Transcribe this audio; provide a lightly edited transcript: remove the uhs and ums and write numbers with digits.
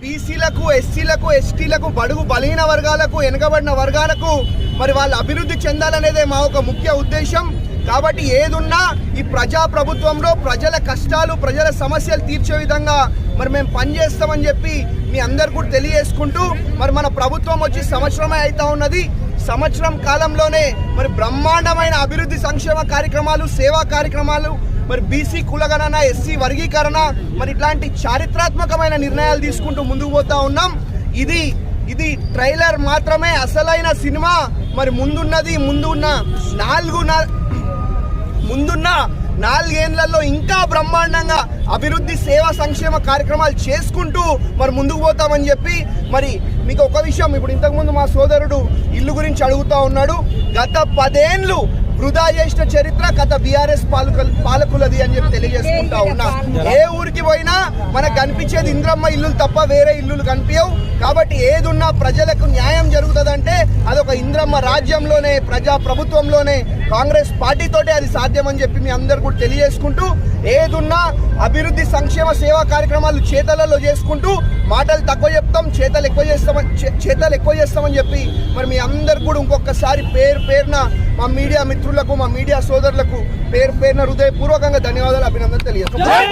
బీసీలకు, ఎస్సీలకు, ఎస్టీలకు, బడుగు బలహీన వర్గాలకు, వెనుకబడిన వర్గాలకు మరి వాళ్ళు అభివృద్ధి చెందాలనేదే మా ఒక ముఖ్య ఉద్దేశం. కాబట్టి ఏదున్నా ఈ ప్రజాప్రభుత్వంలో ప్రజల కష్టాలు, ప్రజల సమస్యలు తీర్చే విధంగా మరి మేము పనిచేస్తామని చెప్పి మీ అందరు కూడా తెలియజేసుకుంటూ, మరి మన ప్రభుత్వం వచ్చి సంవత్సరమే అవుతా ఉన్నది. సంవత్సరం కాలంలోనే మరి బ్రహ్మాండమైన అభివృద్ధి సంక్షేమ కార్యక్రమాలు, సేవా కార్యక్రమాలు, మరి బీసీ కులగణన, ఎస్సీ వర్గీకరణ, మరి ఇట్లాంటి చారిత్రాత్మకమైన నిర్ణయాలు తీసుకుంటూ ముందుకు పోతా ఉన్నాం. ఇది ట్రైలర్ మాత్రమే. అసలైన సినిమా మరి ముందున్న 4 ఇంకా బ్రహ్మాండంగా అభివృద్ధి, సేవా, సంక్షేమ కార్యక్రమాలు చేసుకుంటూ మరి ముందుకు పోతామని చెప్పి, మరి మీకు ఒక విషయం, ఇప్పుడు ఇంతకుముందు మా సోదరుడు ఇల్లు గురించి అడుగుతా ఉన్నాడు. గత 10 ఏళ్ళు వృధా చేసిన చరిత్ర గత బీఆర్ఎస్ పాలకులది అని చెప్పి తెలియజేసుకుంటా ఉన్నా. ఏ ఊరికి పోయినా మనకు కనిపించేది ఇంద్రమ్మ ఇల్లులు తప్ప వేరే ఇల్లులు కనిపించవు. కాబట్టి ఏదున్నా ప్రజలకు న్యాయం జరుగుతుందంటే అదొక ఇంద్రమ్మ రాజ్యంలోనే, ప్రజా ప్రభుత్వంలోనే, కాంగ్రెస్ పార్టీతోటే అది సాధ్యమని చెప్పి మీ అందరు కూడా తెలియజేసుకుంటూ, ఏదున్నా అభివృద్ధి, సంక్షేమ, సేవా కార్యక్రమాలు చేతలలో చేసుకుంటూ, మాటలు తక్కువ చెప్తాం, చేతలు ఎక్కువ చేస్తామని చెప్పి మరి మీ అందరు కూడా ఇంకొకసారి పేరున మా మీడియా మిత్రులకు, మా మీడియా సోదరులకు పేరున హృదయపూర్వకంగా ధన్యవాదాలు, అభినందనలు తెలియజేస్తాం.